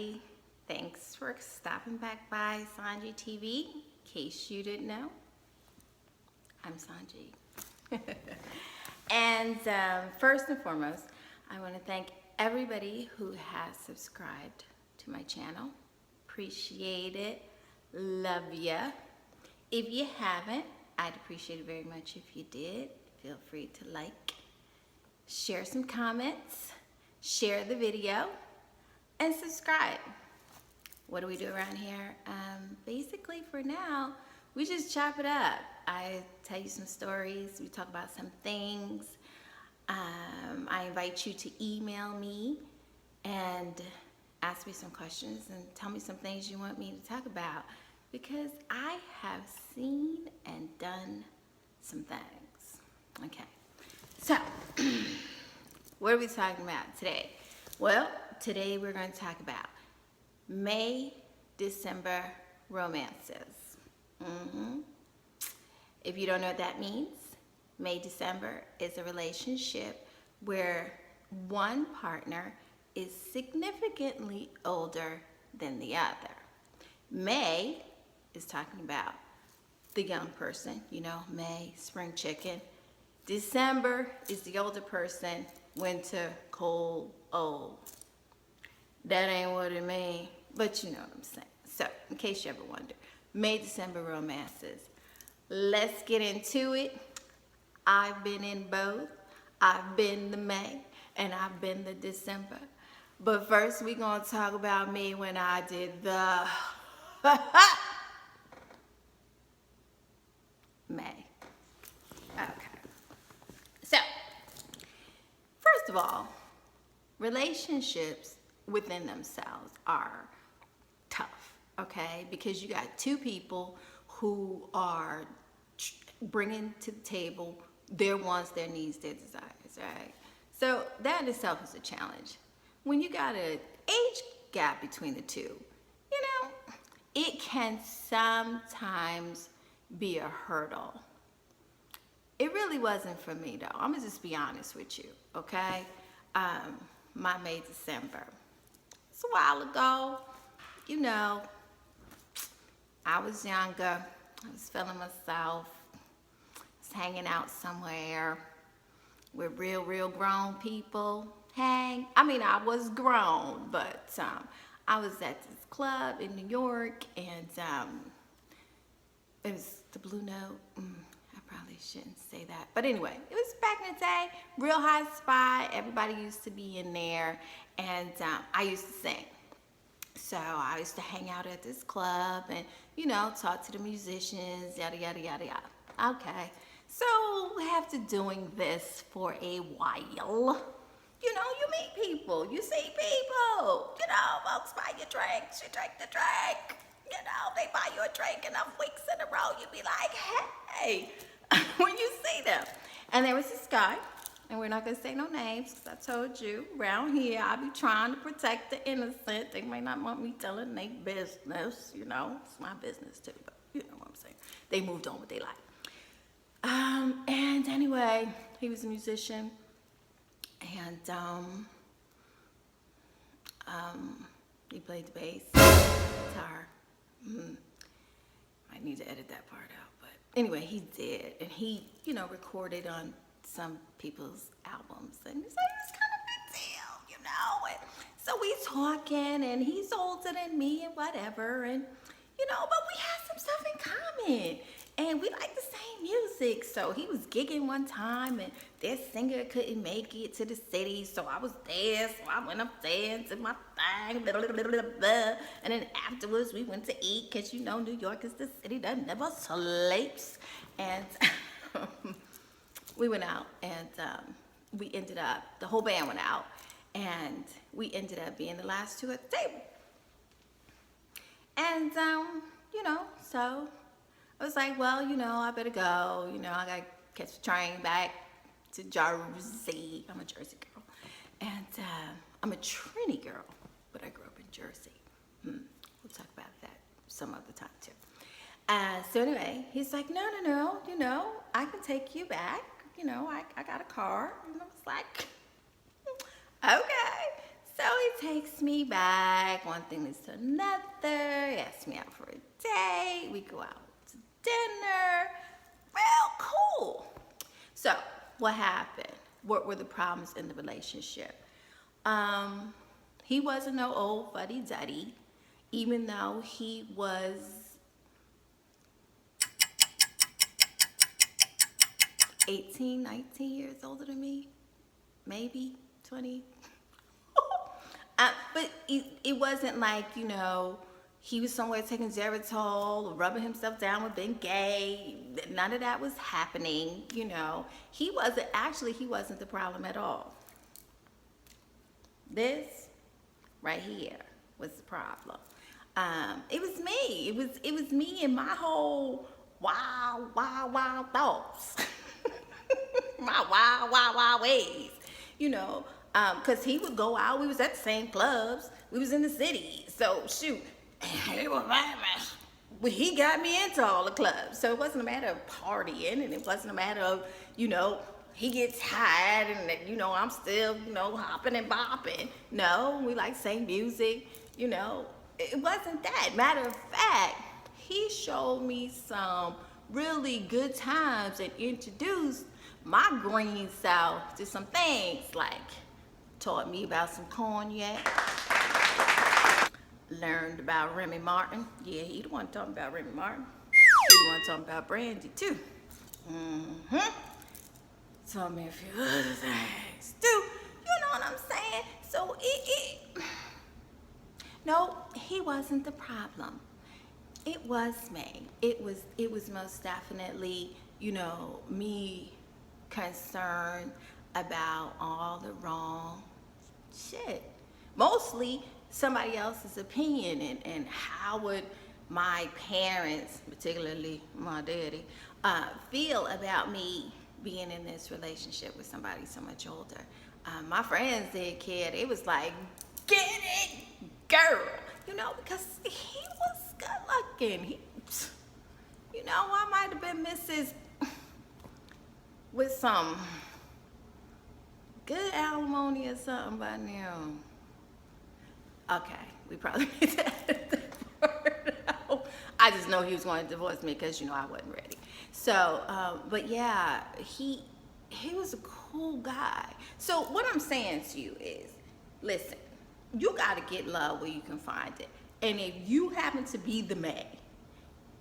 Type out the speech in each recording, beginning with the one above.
everybody. Thanks for stopping back by SohnjeeTV. In case you didn't know, I'm Sohnjee. And first and foremost, I want to thank everybody who has subscribed to my channel. Appreciate it. Love ya. If you haven't, I'd appreciate it very much if you did. Feel free to like, share some comments, share the video, and subscribe. What do we do around here? Basically, for now, we just chop it up. I tell you some stories. We talk about some things. I invite you to email me and ask me some questions and tell me some things you want me to talk about, because I have seen and done some things. Okay, so what are we talking about today? Well, today we're going to talk about May, December romances. If you don't know what that means, May, December is a relationship where one partner is significantly older than the other. May is talking about the young person, you know, May, spring chicken. December is the older person, winter, cold, old. That ain't what it means, but you know what I'm saying. So, in case you ever wonder, May, December romances. Let's get into it. I've been in both. I've been the May, and I've been the December. But first, we're going to talk about me when I did the May. Okay. So, first of all, relationships within themselves are tough, okay? Because you got two people who are bringing to the table their wants, their needs, their desires, right? So that in itself is a challenge. When you got an age gap between the two, you know, it can sometimes be a hurdle. It really wasn't for me, though. I'm gonna just be honest with you, okay? My May, December. It's a while ago. You know, I was younger. I was feeling myself. I was hanging out somewhere where real grown people hang. I mean, I was grown, but I was at this club in New York, and it was the Blue Note. I probably shouldn't say that. But anyway, it was back in the day, real high spot. Everybody used to be in there, and I used to sing. So I used to hang out at this club and, you know, talk to the musicians, yada, yada, yada, yada. Okay, so after doing this for a while, you know, you meet people, you see people, you know, folks buy you drinks, you drink the drink, you know, they buy you a drink enough weeks in a row, you be like, hey, when you see them. And there was this guy, and we're not going to say no names, because I told you, around here, I be trying to protect the innocent. They may not want me telling their business, you know. It's my business, too, but you know what I'm saying. They moved on with their life. And anyway, he was a musician, and he played the bass, guitar. I need to edit that part out, but anyway, he did, and he, you know, recorded on some people's albums, and it's like, it's kind of a big deal, you know. And so we talking, and he's older than me and whatever, and you know, but we had some stuff in common, and we like the same music. So he was gigging one time, and their singer couldn't make it to the city, so I was there, so I went up there and did my thing, blah, blah, blah, blah, blah. And then afterwards we went to eat, because you know, New York is the city that never sleeps. And we went out, and we ended up, the whole band went out, and we ended up being the last two at the table. And, you know, so I was like, well, you know, I better go. You know, I got to catch the train back to Jersey. I'm a Jersey girl. And I'm a Trini girl, but I grew up in Jersey. We'll talk about that some other time, too. So anyway, he's like, no, you know, I can take you back. You know, I got a car. You know, it's like, okay. So he takes me back. One thing leads to another. He asks me out for a date. We go out to dinner. Well, cool. So what happened? What were the problems in the relationship? He wasn't no old fuddy-duddy, even though he was 18, 19 years older than me, maybe 20. But it wasn't like, he was somewhere taking Geritol or rubbing himself down with being gay. None of that was happening, He wasn't the problem at all. This right here was the problem. It was me. It was me and my whole wild thoughts. My wild ways, because he would go out. We was at the same clubs. We was in the city. So shoot, he got me into all the clubs. So it wasn't a matter of partying, and it wasn't a matter of, he gets tired and, I'm still, hopping and bopping. No, we like same music, It wasn't that. Matter of fact, he showed me some really good times and introduced my green self to some things, like taught me about some cognac, learned about Remy Martin. Yeah, he the one talking about Remy Martin. He the one talking about brandy too. Told me a few other things too. You know what I'm saying? So no, he wasn't the problem. It was me. It was most definitely, me concerned about all the wrong shit. Mostly somebody else's opinion and how would my parents, particularly my daddy, feel about me being in this relationship with somebody so much older. My friends didn't care. They was like, get it, girl. Because he was good looking. I might have been Mrs. with some good alimony or something by now. Okay, we probably need to edit that part out. I just know he was going to divorce me because, I wasn't ready. So, but yeah, he was a cool guy. So what I'm saying to you is, listen, you got to get love where you can find it. And if you happen to be the man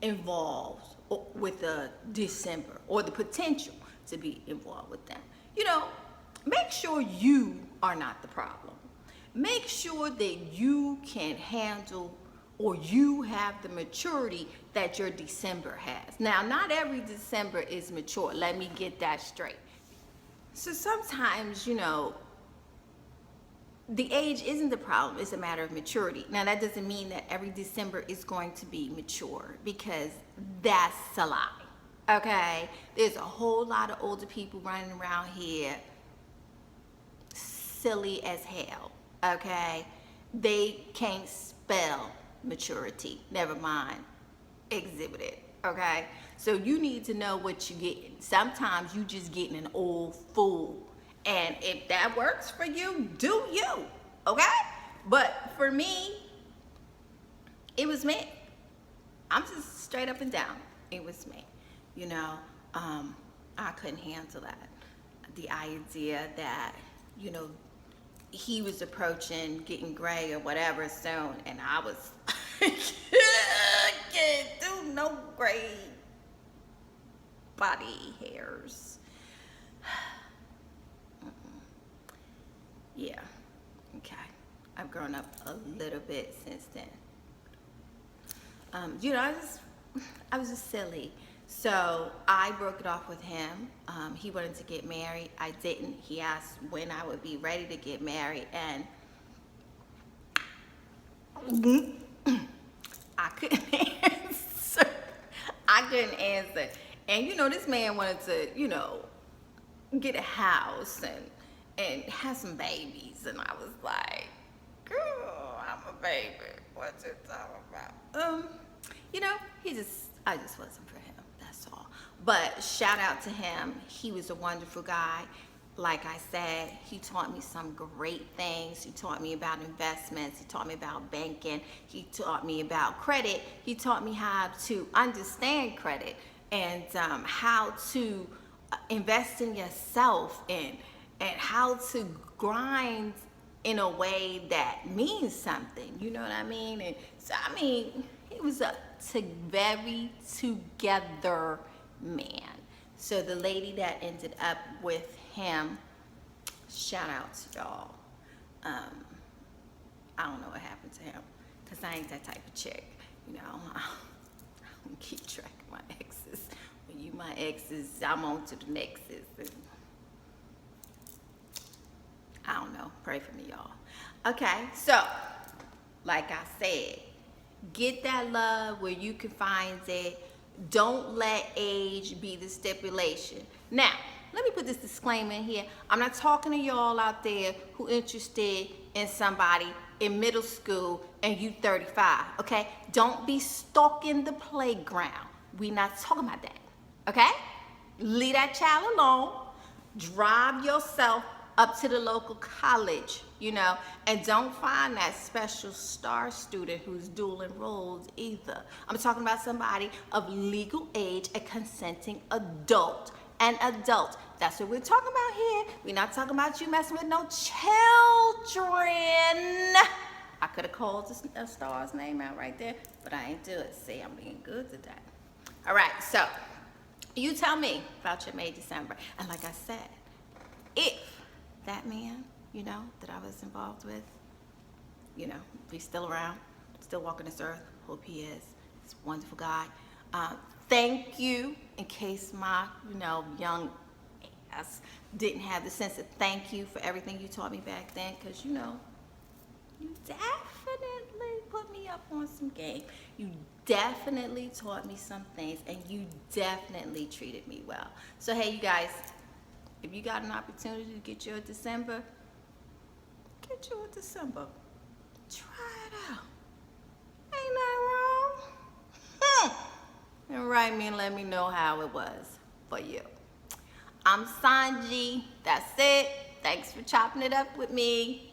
involved with the December or the potential to be involved with them, make sure you are not the problem. Make sure that you can handle or you have the maturity that your December has. Now, not every December is mature. Let me get that straight. So sometimes, the age isn't the problem. It's a matter of maturity. Now, that doesn't mean that every December is going to be mature, because that's a lie. Okay? There's a whole lot of older people running around here silly as hell. Okay? They can't spell maturity. Never mind exhibit it. Okay? So you need to know what you're getting. Sometimes you just getting an old fool. And if that works for you, do you. Okay? But for me, it was me. I'm just straight up and down. It was me. I couldn't handle that. The idea that, he was approaching getting gray or whatever soon, and I was can't do no gray body hairs. Yeah, okay. I've grown up a little bit since then. I was just silly. So I broke it off with him. He wanted to get married. I didn't. He asked when I would be ready to get married, and I couldn't answer. And this man wanted to, get a house and have some babies, and I was like, girl, I'm a baby. What you talking about? I just wasn't for him. That's all. But shout out to him. He was a wonderful guy. like I said, he taught me some great things. He taught me about investments. He taught me about banking. He taught me about credit. He taught me how to understand credit and how to invest in yourself and how to grind in a way that means something. You know what I mean? And so, I mean, he was a very together man. So the lady that ended up with him, shout out to y'all. I don't know what happened to him because I ain't that type of chick. You know, I don't keep track of my exes. When you my exes, I'm on to the nexus. And I don't know. Pray for me, y'all. Okay, so like I said, get that love where you can find it. Don't let age be the stipulation. Now, let me put this disclaimer in here. I'm not talking to y'all out there who interested in somebody in middle school and you 35, okay? Don't be stalking the playground. We not talking about that, okay? Leave that child alone. Drive yourself up to the local college, you know, and don't find that special star student who's dual enrolled either. I'm talking about somebody of legal age, a consenting adult. An adult. That's what we're talking about here. We're not talking about you messing with no children. I could have called a star's name out right there, but I ain't do it. See, I'm being good today. All right, so you tell me about your May December. And like I said, if that man, you know, that I was involved with, you know, if he's still around, still walking this earth, hope he is. He's a wonderful guy. Thank you, in case my, you know, young ass didn't have the sense of thank you for everything you taught me back then, because, you know, you definitely put me up on some game. You definitely taught me some things, and you definitely treated me well. So, hey, you guys, if you got an opportunity to get your December, get your December. Try it out. Ain't nothing wrong. And write me and let me know how it was for you. I'm Sohnjee. That's it. Thanks for chopping it up with me.